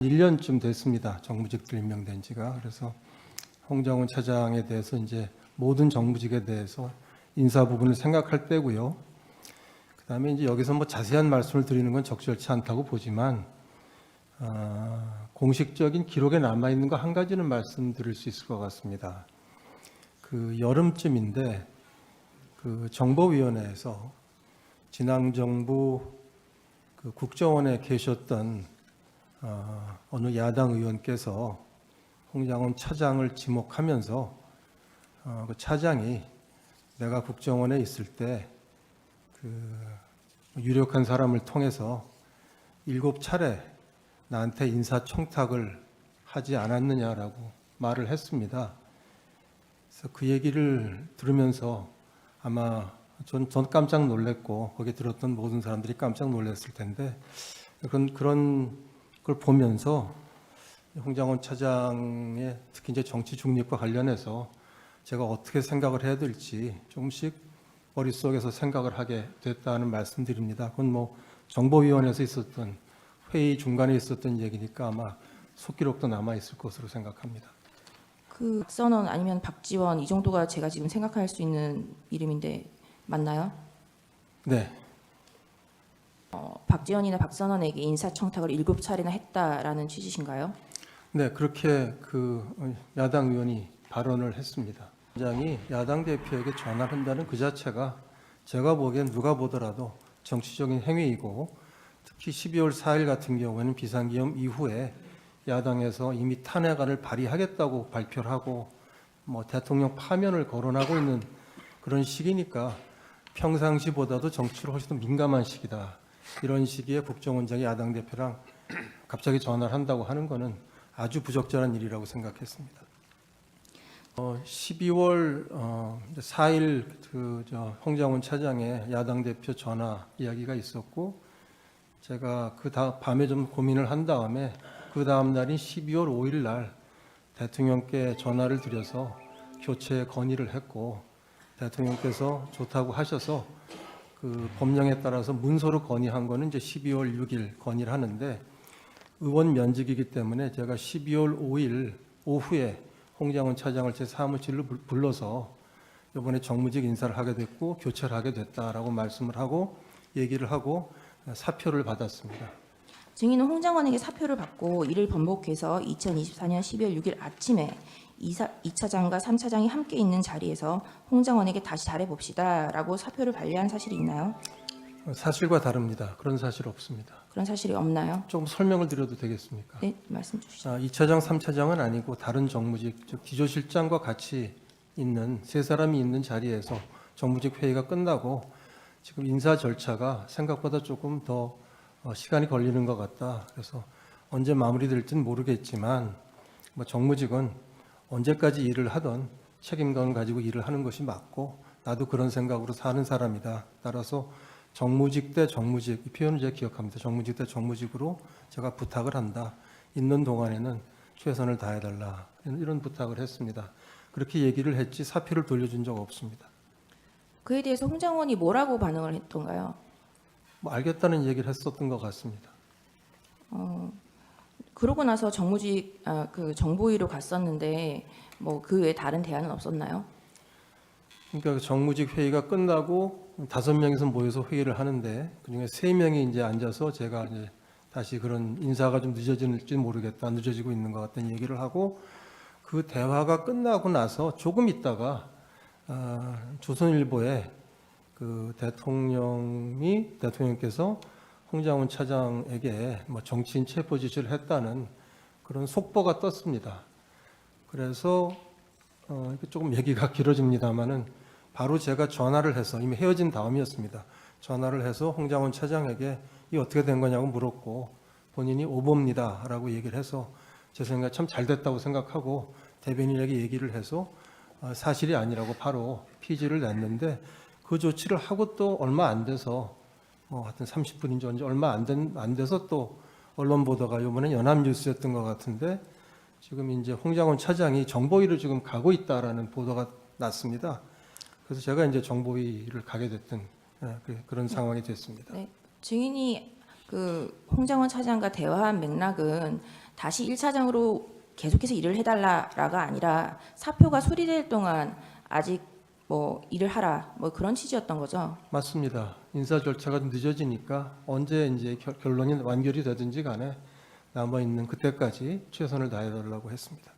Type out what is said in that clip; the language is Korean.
1년쯤 됐습니다. 정무직들 임명된 지가. 그래서 홍장원 차장에 대해서 이제 모든 정무직에 대해서 인사 부분을 생각할 때고요. 그다음에 이제 여기서 뭐 자세한 말씀을 드리는 건 적절치 않다고 보지만 공식적인 기록에 남아 있는 거 한 가지는 말씀드릴 수 있을 것 같습니다. 그 여름쯤인데 그 정보위원회에서 지난 정부 그 국정원에 계셨던 어느 야당 의원께서 홍장원 차장을 지목하면서 그 차장이 내가 국정원에 있을 때 그 유력한 사람을 통해서 7차례 나한테 인사청탁을 하지 않았느냐라고 말을 했습니다. 그래서 그 얘기를 들으면서 아마 전 깜짝 놀랐고 거기 들었던 모든 사람들이 깜짝 놀랐을 텐데 그런 걸 보면서 홍장원 차장의 특히 이제 정치 중립과 관련해서 제가 어떻게 생각을 해야 될지 조금씩 머릿속에서 생각을 하게 됐다는 말씀드립니다. 그건 뭐 정보위원회에서 있었던 회의 중간에 있었던 얘기니까 아마 속기록도 남아 있을 것으로 생각합니다. 그 박선원 아니면 박지원 이 정도가 제가 지금 생각할 수 있는 이름인데 맞나요? 네. 박지원이나 박선원에게 인사청탁을 7차례나 했다라는 취지신가요? 네, 그렇게 그 야당 의원이 발언을 했습니다. 장이 야당 대표에게 전화를 한다는 그 자체가 제가 보기엔 누가 보더라도 정치적인 행위이고 특히 12월 4일 같은 경우에는 비상기업 이후에 야당에서 이미 탄핵안을 발의하겠다고 발표를 하고 뭐 대통령 파면을 거론하고 있는 그런 시기니까 평상시보다도 정치로 훨씬 더 민감한 시기다. 이런 시기에 국정원장이 야당 대표랑 갑자기 전화를 한다고 하는 것은 아주 부적절한 일이라고 생각했습니다. 12월 4일 홍장원 차장의 야당 대표 전화 이야기가 있었고 제가 그 밤에 좀 고민을 한 다음에 그 다음 날인 12월 5일 날 대통령께 전화를 드려서 교체 건의를 했고 대통령께서 좋다고 하셔서 그 법령에 따라서 문서로 건의한 거는 이제 12월 6일 건의를 하는데 의원 면직이기 때문에 제가 12월 5일 오후에 홍장원 차장을 제 사무실로 불러서 이번에 정무직 인사를 하게 됐고 교체를 하게 됐다라고 말씀을 하고 얘기를 하고 사표를 받았습니다. 증인은 홍장원에게 사표를 받고 이를 번복해서 2024년 12월 6일 아침에 2차장과 3차장이 함께 있는 자리에서 홍장원에게 다시 잘해봅시다라고 사표를 발리한 사실이 있나요? 사실과 다릅니다. 그런 사실 없습니다. 그런 사실이 없나요? 조금 설명을 드려도 되겠습니까? 네, 말씀 주시죠. 2차장, 3차장은 아니고 다른 정무직, 즉 기조실장과 같이 있는 세 사람이 있는 자리에서 정무직 회의가 끝나고 지금 인사 절차가 생각보다 조금 더 시간이 걸리는 것 같다. 그래서 언제 마무리될지는 모르겠지만 뭐 정무직은 언제까지 일을 하던 책임감을 가지고 일을 하는 것이 맞고 나도 그런 생각으로 사는 사람이다. 따라서 정무직 대 정무직, 이 표현을 제가 기억합니다. 정무직 대 정무직으로 제가 부탁을 한다. 있는 동안에는 최선을 다해달라. 이런 부탁을 했습니다. 그렇게 얘기를 했지 사표를 돌려준 적 없습니다. 그에 대해서 홍장원이 뭐라고 반응을 했던가요? 뭐 알겠다는 얘기를 했었던 것 같습니다. 그러고 나서 그 정보위로 갔었는데 뭐 그 외에 다른 대안은 없었나요? 그러니까 그 정무직 회의가 끝나고 5명이서 모여서 회의를 하는데 그중에 3명이 이제 앉아서 제가 이제 다시 그런 인사가 좀 늦어질지 모르겠다, 늦어지고 있는 것 같다는 얘기를 하고 그 대화가 끝나고 나서 조금 있다가 조선일보에 그 대통령께서 홍장원 차장에게 뭐 정치인 체포 지시를 했다는 그런 속보가 떴습니다. 그래서 조금 얘기가 길어집니다만은 바로 제가 전화를 해서 이미 헤어진 다음이었습니다. 전화를 해서 홍장원 차장에게 이 어떻게 된 거냐고 물었고 본인이 오보입니다라고 얘기를 해서 제 생각에 참 잘 됐다고 생각하고 대변인에게 얘기를 해서 사실이 아니라고 바로 피지를 냈는데 그 조치를 하고 또 얼마 안 돼서 뭐 하여튼 30분인지 언제 얼마 안 돼서 또 언론 보도가 이번에 연합뉴스였던 것 같은데 지금 이제 홍장원 차장이 정보위로 지금 가고 있다라는 보도가 났습니다. 그래서 제가 이제 정보위를 가게 됐던 그런 상황이 됐습니다. 네, 증인이 그 홍장원 차장과 대화한 맥락은 다시 1차장으로 계속해서 일을 해달라가 아니라 사표가 수리될 동안 아직 뭐 일을 하라 뭐 그런 취지였던 거죠. 맞습니다. 인사 절차가 좀 늦어지니까 언제 이제 결론이 완결이 되든지 간에 남아 있는 그때까지 최선을 다해달라고 했습니다.